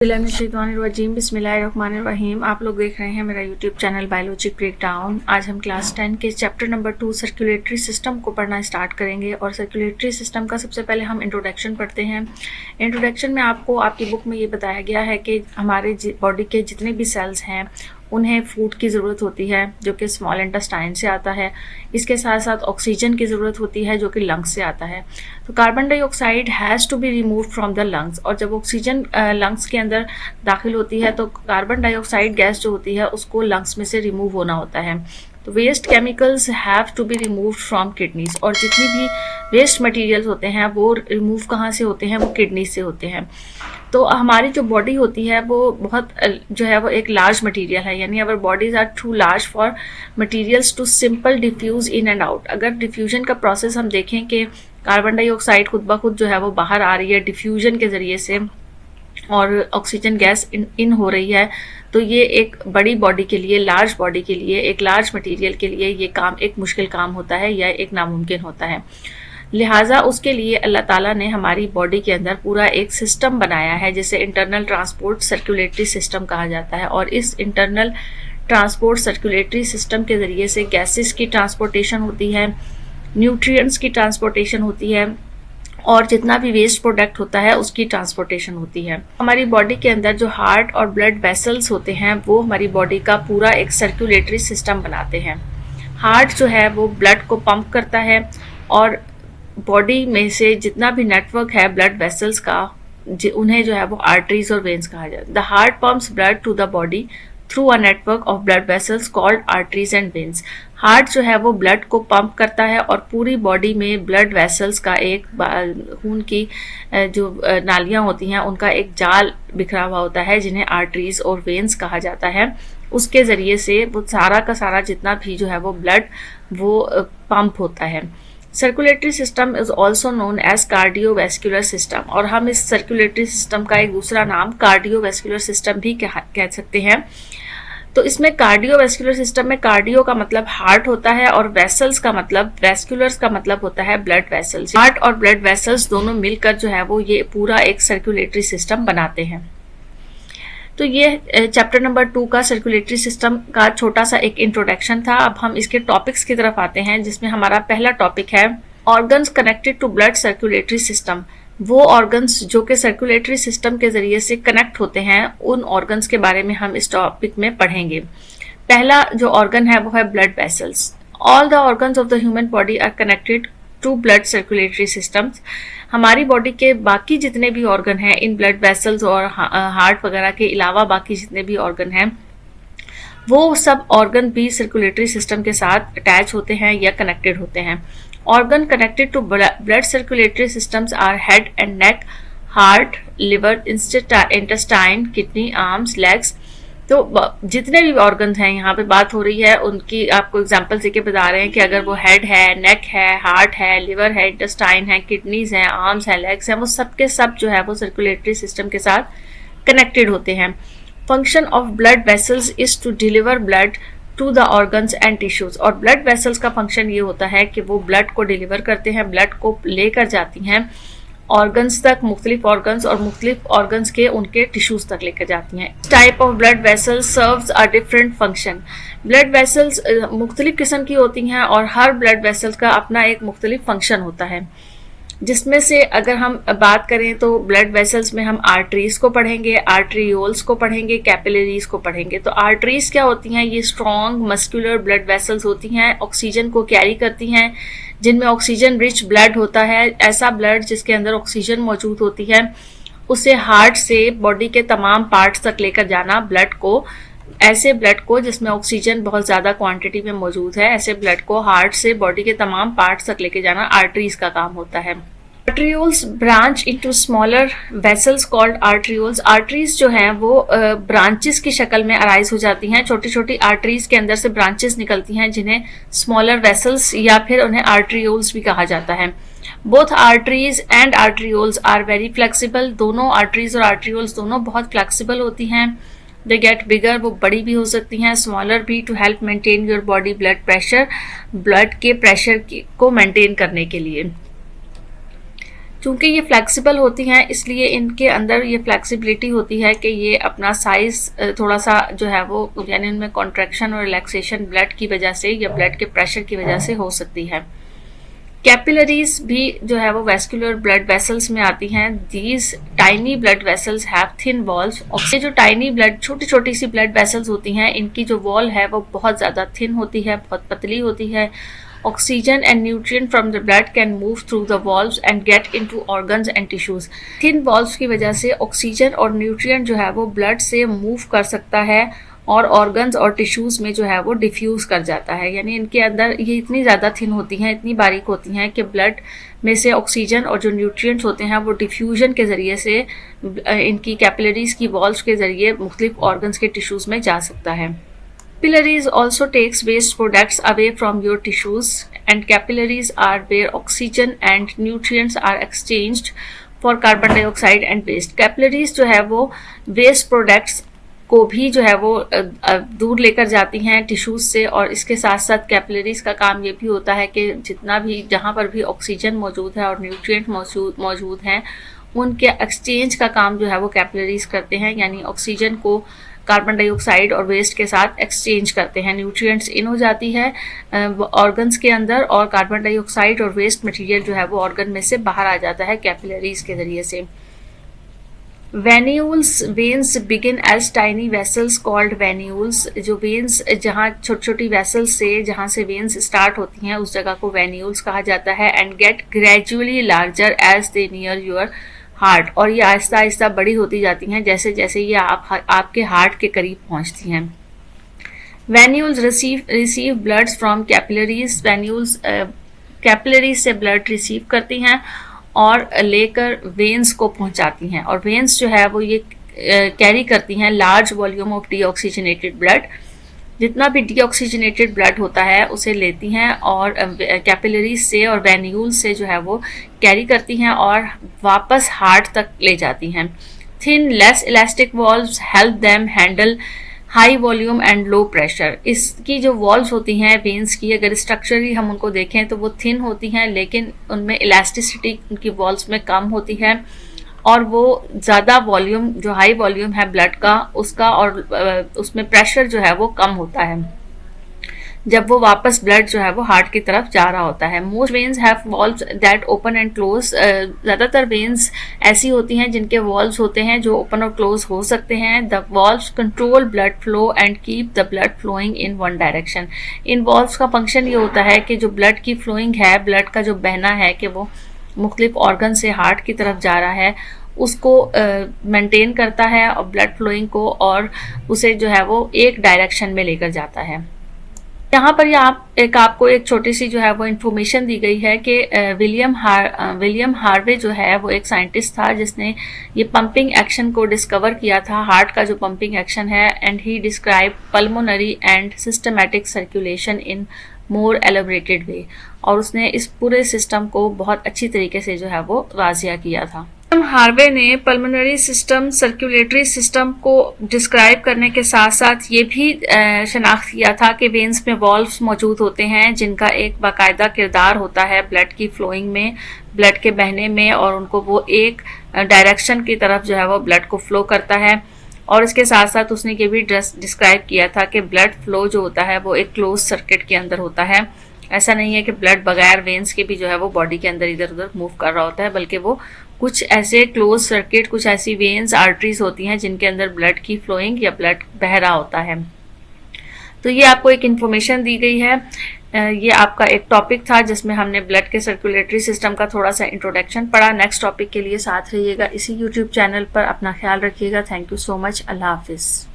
बिस्मिल्लाहिर्रहमानिर्रहीम। आप लोग देख रहे हैं मेरा यूट्यूब चैनल बायोलॉजी ब्रेकडाउन। आज हम क्लास 10 के चैप्टर नंबर 2 सर्कुलेटरी सिस्टम को पढ़ना स्टार्ट करेंगे और सर्कुलेटरी सिस्टम का सबसे पहले हम इंट्रोडक्शन पढ़ते हैं। इंट्रोडक्शन में आपको आपकी बुक में ये बताया गया है कि हमारे बॉडी के जितने भी सेल्स हैं उन्हें फूड की ज़रूरत होती है जो कि स्मॉल इंटेस्टाइन से आता है। इसके साथ साथ ऑक्सीजन की ज़रूरत होती है जो कि लंग्स से आता है। तो carbon dioxide has to be remove from the lungs, और जब ऑक्सीजन लंग्स के अंदर दाखिल होती है तो कार्बन डाइऑक्साइड गैस जो होती है उसको लंग्स में से रिमूव होना होता है। तो waste chemicals have to be remove from kidneys, और जितनी भी वेस्ट मटेरियल्स होते हैं वो रिमूव कहाँ से होते हैं, वो किडनी से होते हैं। तो हमारी जो बॉडी होती है वो बहुत जो है वो एक लार्ज मटेरियल है, यानी our bodies are too large for materials to simple diffuse in and out. अगर डिफ्यूजन का प्रोसेस हम देखें कि कार्बन डाइऑक्साइड खुद ब खुद जो है वो बाहर आ रही है डिफ्यूजन के ज़रिए से और ऑक्सीजन गैस इन हो रही है, तो ये एक बड़ी बॉडी के लिए, लार्ज बॉडी के लिए, एक लार्ज मटेरियल के लिए ये काम एक मुश्किल काम होता है या एक नामुमकिन होता है। लिहाजा उसके लिए अल्लाह ताला ने हमारी बॉडी के अंदर पूरा एक सिस्टम बनाया है जिसे इंटरनल ट्रांसपोर्ट सर्कुलेटरी सिस्टम कहा जाता है। और इस इंटरनल ट्रांसपोर्ट सर्कुलेटरी सिस्टम के ज़रिए से गैसेस की ट्रांसपोर्टेशन होती है, न्यूट्रिएंट्स की ट्रांसपोर्टेशन होती है और जितना भी वेस्ट प्रोडक्ट होता है उसकी ट्रांसपोर्टेशन होती है। हमारी बॉडी के अंदर जो हार्ट और ब्लड वेसल्स होते हैं वो हमारी बॉडी का पूरा एक सर्कुलेटरी सिस्टम बनाते हैं। हार्ट जो है वो ब्लड को पंप करता है और बॉडी में से जितना भी नेटवर्क है ब्लड वेसल्स का उन्हें जो है वो आर्टरीज और वेन्स कहा जाता है। The heart pumps blood to the body through a network of blood vessels called arteries and veins. Heart जो है वो ब्लड को पंप करता है और पूरी बॉडी में ब्लड वेसल्स का एक खून की जो नालियां होती हैं उनका एक जाल बिखरा हुआ होता है जिन्हें आर्टरीज और वेन्स कहा जाता है। उसके ज़रिए से वो सारा का सारा जितना भी जो है वो ब्लड वो पंप होता है। Circulatory system is also known as cardiovascular system, और हम इस सर्कुलेटरी सिस्टम का एक दूसरा नाम कार्डियोवैस्कुलर सिस्टम भी कह सकते हैं। तो इसमें कार्डियोवैस्कुलर सिस्टम में कार्डियो का मतलब हार्ट होता है और वेसल्स का मतलब, वैस्कुलर्स का मतलब होता है ब्लड वेसल्स। हार्ट और ब्लड वेसल्स दोनों मिलकर जो है वो ये पूरा एक सर्कुलेटरी सिस्टम बनाते हैं। तो ये चैप्टर नंबर 2 का सर्कुलेटरी सिस्टम का छोटा सा एक इंट्रोडक्शन था। अब हम इसके टॉपिक्स की तरफ आते हैं जिसमें हमारा पहला टॉपिक है organs connected to blood circulatory system. वो ऑर्गन्स जो कि सर्कुलेटरी सिस्टम के जरिए से कनेक्ट होते हैं, उन ऑर्गन्स के बारे में हम इस टॉपिक में पढ़ेंगे। पहला जो ऑर्गन है वो है blood vessels. All the organs of the human body are connected to blood circulatory systems. हमारी बॉडी के बाकी जितने भी ऑर्गन हैं इन ब्लड वेसल्स और हार्ट वगैरह के अलावा बाकी जितने भी ऑर्गन हैं वो सब ऑर्गन भी सर्कुलेटरी सिस्टम के साथ अटैच होते हैं या कनेक्टेड होते हैं। Organ connected to blood circulatory systems are head and neck, heart, liver, intestine, kidney, arms, legs. तो जितने भी ऑर्गन्स हैं यहाँ पे बात हो रही है उनकी आपको एग्जांपल देके बता रहे हैं कि अगर वो हेड है, नेक है, हार्ट है, लिवर है, इंटेस्टाइन है, किडनीज हैं, आर्म्स हैं, लेग्स हैं, वो सब के सब जो है वो सर्कुलेटरी सिस्टम के साथ कनेक्टेड होते हैं। Function of blood vessels is to deliver blood to the organs and tissues, और ब्लड वेसल्स का फंक्शन ये होता है कि वो ब्लड को डिलीवर करते हैं, ब्लड को लेकर जाती हैं ऑर्गन्स तक, मुख्तलिफ ऑर्गन्स और मुख्तलिफ ऑर्गन्स के उनके टिश्यूज तक लेकर जाती हैं। Type of blood vessels serves a different function. Blood vessels मुख्तलिफ किस्म की होती हैं और हर ब्लड वेसल्स का अपना एक मुख्तलिफ फंक्शन होता है, जिसमें से अगर हम बात करें तो ब्लड वेसल्स में हम आर्टरीज को पढ़ेंगे, आर्ट्रियोल्स को पढ़ेंगे, कैपिलरीज को पढ़ेंगे। तो आर्टरीज क्या होती हैं? ये स्ट्रॉन्ग मस्कुलर ब्लड वेसल्स होती हैं, ऑक्सीजन को कैरी करती हैं, जिनमें ऑक्सीजन रिच ब्लड होता है। ऐसा ब्लड जिसके अंदर ऑक्सीजन मौजूद होती है उसे हार्ट से बॉडी के तमाम पार्ट्स तक लेकर जाना ब्लड को, ऐसे ब्लड को जिसमें ऑक्सीजन बहुत ज़्यादा क्वांटिटी में मौजूद है, ऐसे ब्लड को हार्ट से बॉडी के तमाम पार्ट्स तक लेके जाना आर्टरीज का काम होता है। Arterioles branch into smaller vessels called arterioles. Arteries जो हैं वो ब्रांचेस की शक्ल में अराइज हो जाती हैं, छोटी छोटी आर्टरीज के अंदर से ब्रांचेस निकलती हैं जिन्हें स्मॉलर वेसल्स या फिर उन्हें आर्ट्रियोल्स भी कहा जाता है। Both arteries and arterioles are very flexible. दोनों आर्टरीज और आर्ट्रियोल्स दोनों बहुत फ्लेक्सिबल होती हैं। दे गेट बिगर, वो बड़ी भी हो सकती हैं, स्मॉलर भी, to help maintain your body blood pressure, blood के प्रेशर को मेंटेन करने के लिए। चूँकि ये फ्लेक्सिबल होती हैं इसलिए इनके अंदर ये फ्लेक्सिबिलिटी होती है कि ये अपना साइज़ थोड़ा सा जो है वो यानी उनमें कॉन्ट्रैक्शन और रिलैक्सेशन ब्लड की वजह से या ब्लड के प्रेशर की वजह से हो सकती है। कैपिलरीज भी जो है वो वेस्कुलर ब्लड वेसल्स में आती हैं। These tiny blood vessels have thin walls. और ये जो टाइनी ब्लड छोटी छोटी सी ब्लड वेसल्स होती हैं इनकी जो वॉल है वो बहुत ज़्यादा थिन होती है, बहुत पतली होती है। Oxygen and nutrient from the blood can move through the valves and get into organs and tissues. Thin valves की वजह से ऑक्सीजन और न्यूट्रिएंट जो है वो ब्लड से मूव कर सकता है और ऑर्गन्स और टिश्यूज़ में जो है वो डिफ्यूज़ कर जाता है। यानी इनके अंदर ये इतनी ज़्यादा थिन होती हैं, इतनी बारीक होती हैं कि ब्लड में से ऑक्सीजन और जो न्यूट्रिएंट्स होते हैं वो डिफ्यूजन के ज़रिए से इनकी कैपिलरीज की वॉल्व्स के ज़रिए मुख्तलिफ ऑर्गन्स के टिश्यूज़ में जा सकता है। Capillaries also takes waste products away from your tissues, and capillaries are where oxygen and nutrients are exchanged for carbon dioxide and waste. Capillaries जो है वो waste products को भी जो है वो दूर लेकर जाती हैं टिश्यूज से, और इसके साथ साथ कैपिलरीज का काम ये भी होता है कि जितना भी जहाँ पर भी ऑक्सीजन मौजूद है और न्यूट्रिएंट मौजूद हैं उनके एक्सचेंज का काम जो है वो कैपिलरीज करते हैं। यानी ऑक्सीजन को कार्बन डाइऑक्साइड और वेस्ट के साथ एक्सचेंज करते हैं। न्यूट्रिएंट्स इन हो जाती है ऑर्गन्स के अंदर और कार्बन डाइऑक्साइड और वेस्ट मटेरियल जो है वो ऑर्गन में से बाहर आ जाता है कैपिलरीज के जरिए से। Venules veins begin as tiny vessels called venules. जो वेन्स जहाँ छोटी छोटी वेसल्स से जहाँ से वेन्स स्टार्ट होती हैं उस जगह को वेन्यूल्स कहा जाता है। And get gradually larger as they near your heart. और ये आहिस्ता आहिस्ता बड़ी होती जाती हैं जैसे जैसे ये आपके हार्ट के करीब पहुंचती हैं। Venules receive bloods from capillaries. Venules capillaries से ब्लड रिसीव करती हैं और लेकर वेन्स को पहुंचाती हैं, और वेन्स जो है वो ये कैरी करती हैं large volume of deoxygenated blood. जितना भी डीऑक्सीजनेटेड ब्लड होता है उसे लेती हैं और कैपिलरीज से और वेन्यूल से जो है वो कैरी करती हैं और वापस हार्ट तक ले जाती हैं। Thin less elastic valves help them handle high volume and low pressure. इसकी जो वॉल्व्स होती हैं वेन्स की, अगर स्ट्रक्चरली हम उनको देखें तो वो थिन होती हैं, लेकिन उनमें इलास्टिसिटी उनकी वॉल्व्स में कम होती है और वो ज़्यादा वॉल्यूम जो हाई वॉल्यूम है ब्लड का उसका और उसमें प्रेशर जो है वो कम होता है जब वो वापस ब्लड जो है वो हार्ट की तरफ जा रहा होता है। Most veins have valves that open and close. ज़्यादातर वेन्स ऐसी होती हैं जिनके वॉल्व्स होते हैं जो ओपन और क्लोज हो सकते हैं। The valves control blood flow and keep the blood flowing in one direction. इन वॉल्व्स का फंक्शन ये होता है कि जो ब्लड की फ्लोइंग है, ब्लड का जो बहना है कि वो मुख्तलिफ ऑर्गन से हार्ट की तरफ जा रहा है उसको मेंटेन करता है और ब्लड फ्लोइंग को, और उसे जो है वो एक डायरेक्शन में लेकर जाता है। यहाँ पर आपको एक छोटी सी जो है वो इन्फॉर्मेशन दी गई है कि विलियम हार्वे जो है वो एक साइंटिस्ट था जिसने ये पंपिंग एक्शन को डिस्कवर किया था, हार्ट का जो पंपिंग एक्शन है। And he describe pulmonary and systematic circulation in more elaborated way. और उसने इस पूरे सिस्टम को बहुत अच्छी तरीके से जो है वो वाजिया किया था। हार्वे ने पल्मोनरी सिस्टम, सर्कुलेटरी सिस्टम को डिस्क्राइब करने के साथ साथ ये भी शनाख्त किया था कि वेन्स में वॉल्व्स मौजूद होते हैं जिनका एक बाकायदा किरदार होता है ब्लड की फ्लोइंग में, ब्लड के बहने में, और उनको वो एक डायरेक्शन की तरफ जो है वो ब्लड को फ्लो करता है। और इसके साथ साथ उसने ये भी डिस्क्राइब किया था कि ब्लड फ्लो जो होता है वो एक क्लोज सर्किट के अंदर होता है। ऐसा नहीं है कि ब्लड बगैर वेन्स के भी जो है वो बॉडी के अंदर इधर उधर मूव कर रहा होता है, बल्कि वो कुछ ऐसे क्लोज सर्किट, कुछ ऐसी वेन्स, आर्टरीज होती हैं जिनके अंदर ब्लड की फ्लोइंग या ब्लड बह रहा होता है। तो ये आपको एक इन्फॉर्मेशन दी गई है। ये आपका एक टॉपिक था जिसमें हमने ब्लड के सर्कुलेटरी सिस्टम का थोड़ा सा इंट्रोडक्शन पढ़ा। नेक्स्ट टॉपिक के लिए साथ रहिएगा इसी यूट्यूब चैनल पर। अपना ख्याल रखिएगा। Thank you so much. अल्लाह हाफिज़।